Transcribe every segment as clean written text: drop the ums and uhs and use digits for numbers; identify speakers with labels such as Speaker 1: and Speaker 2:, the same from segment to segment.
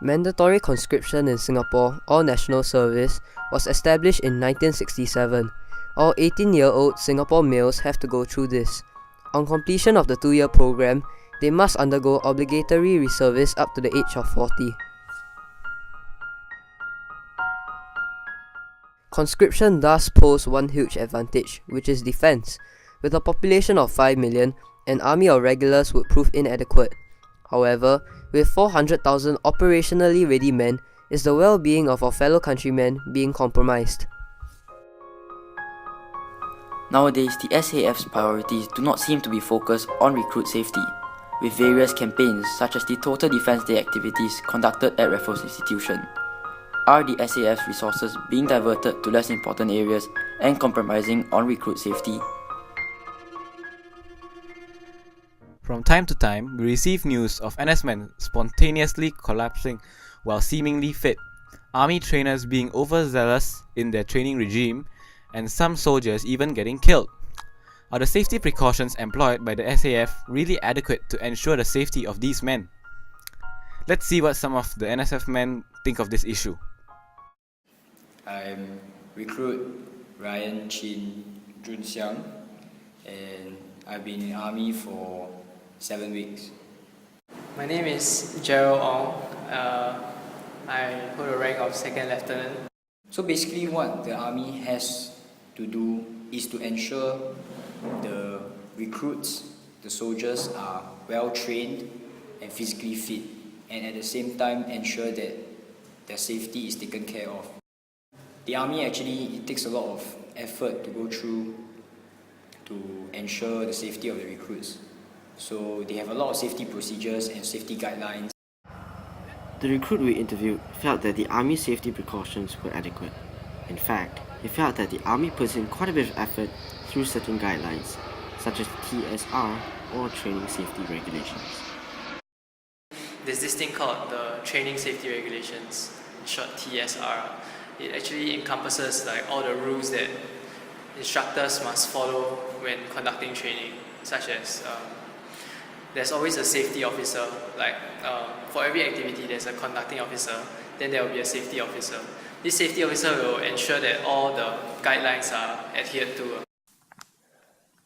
Speaker 1: Mandatory conscription in Singapore, or national service, was established in 1967. All 18-year-old Singapore males have to go through this. On completion of the 2-year program, they must undergo obligatory reservice up to the age of 40. Conscription thus pose one huge advantage, which is defense. With a population of 5 million, an army of regulars would prove inadequate. However, with 400,000 operationally ready men, is the well-being of our fellow countrymen being compromised?
Speaker 2: Nowadays, the SAF's priorities do not seem to be focused on recruit safety, with various campaigns such as the Total Defence Day activities conducted at Raffles Institution. Are the SAF's resources being diverted to less important areas and compromising on recruit safety?
Speaker 3: From time to time, we receive news of NS men spontaneously collapsing while seemingly fit, army trainers being overzealous in their training regime, and some soldiers even getting killed. Are the safety precautions employed by the SAF really adequate to ensure the safety of these men? Let's see what some of the NSF men think of this issue.
Speaker 4: I'm recruit Ryan Chin Jun Xiang, and I've been in army for 7 weeks.
Speaker 5: My name is Gerald Ong. I hold the rank of second lieutenant.
Speaker 4: So basically what the army has to do is to ensure the recruits, the soldiers are well trained and physically fit, and at the same time ensure that their safety is taken care of. The army actually, it takes a lot of effort to go through to ensure the safety of the recruits. So they have a lot of safety procedures and safety guidelines.
Speaker 6: The recruit we interviewed felt that the Army's safety precautions were adequate. In fact, he felt that the Army puts in quite a bit of effort through certain guidelines, such as TSR or Training Safety Regulations.
Speaker 5: There's this thing called the Training Safety Regulations, in short TSR. It actually encompasses all the rules that instructors must follow when conducting training, such as there's always a safety officer. For every activity, there's a conducting officer, then there will be a safety officer. This safety officer will ensure that all the guidelines are adhered to.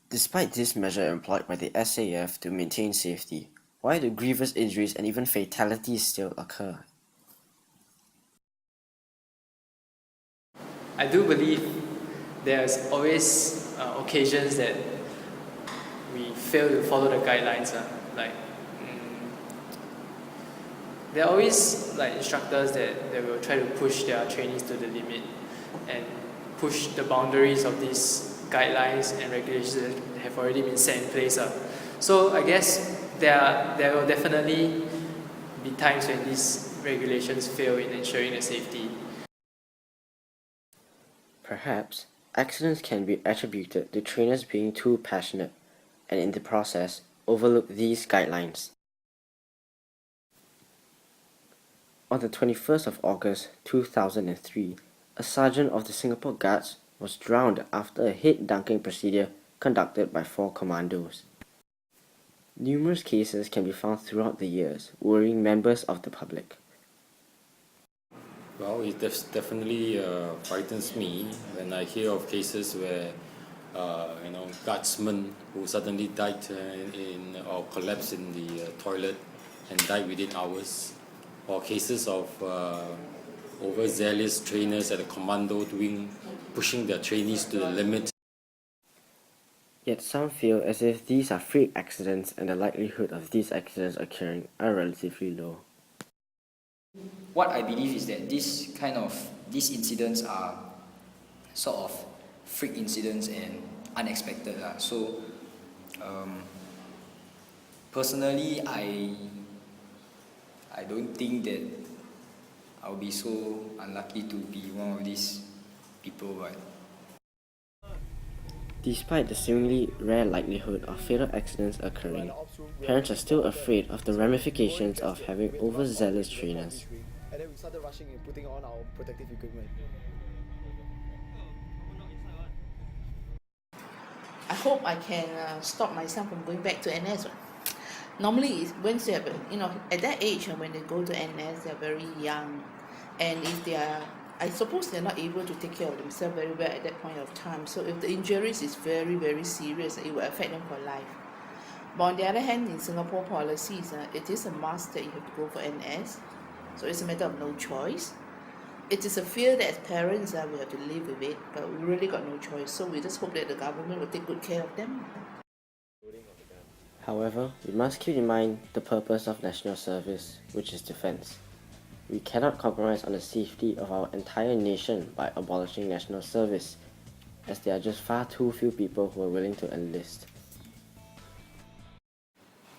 Speaker 6: Despite this measure employed by the SAF to maintain safety, why do grievous injuries and even fatalities still occur?
Speaker 5: I do believe there's always occasions that we fail to follow the guidelines. There are always instructors that will try to push their trainees to the limit and push the boundaries of these guidelines and regulations that have already been set in place. So I guess there will definitely be times when these regulations fail in ensuring the safety.
Speaker 6: Perhaps accidents can be attributed to trainers being too passionate and in the process overlook these guidelines. On the 21st of August 2003, a sergeant of the Singapore Guards was drowned after a head dunking procedure conducted by 4 commandos. Numerous cases can be found throughout the years, worrying members of the public.
Speaker 7: Well, it definitely frightens me when I hear of cases where guardsmen who suddenly died or collapsed in the toilet and died within hours, or cases of overzealous trainers at a commando wing pushing their trainees to the limit.
Speaker 6: Yet some feel as if these are freak accidents and the likelihood of these accidents occurring are relatively low.
Speaker 4: What I believe is that these incidents are sort of freak incidents and unexpected. So personally, I don't think that I'll be so unlucky to be one of these people. But
Speaker 6: despite the seemingly rare likelihood of fatal accidents occurring, parents are still afraid of the ramifications of having overzealous trainers.
Speaker 8: And then we started rushing and putting on our protective equipment.
Speaker 9: I hope I can stop myself from going back to NS. Normally, once they have, at that age, when they go to NS, they're very young, and if they are, I suppose they're not able to take care of themselves very well at that point of time. So if the injuries is very, very serious, it will affect them for life. But on the other hand, in Singapore policies, it is a must that you have to go for NS. So it's a matter of no choice. It is a fear that as parents, we have to live with it, but we really got no choice. So we just hope that the government will take good care of them.
Speaker 6: However, we must keep in mind the purpose of national service, which is defense. We cannot compromise on the safety of our entire nation by abolishing national service, as there are just far too few people who are willing to enlist.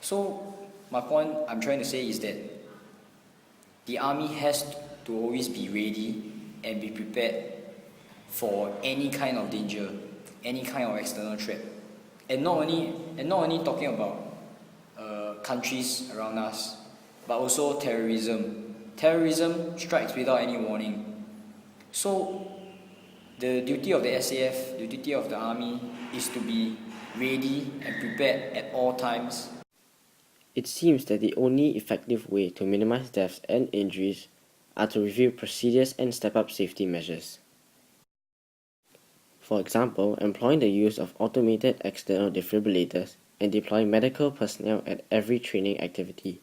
Speaker 4: So my point I'm trying to say is that the army has to always be ready and be prepared for any kind of danger, any kind of external threat, and not only talking about countries around us, but also terrorism. Terrorism strikes without any warning. So the duty of the SAF, the duty of the army, is to be ready and prepared at all times.
Speaker 6: It seems that the only effective way to minimize deaths and injuries are to review procedures and step up safety measures. For example, employing the use of automated external defibrillators and deploying medical personnel at every training activity.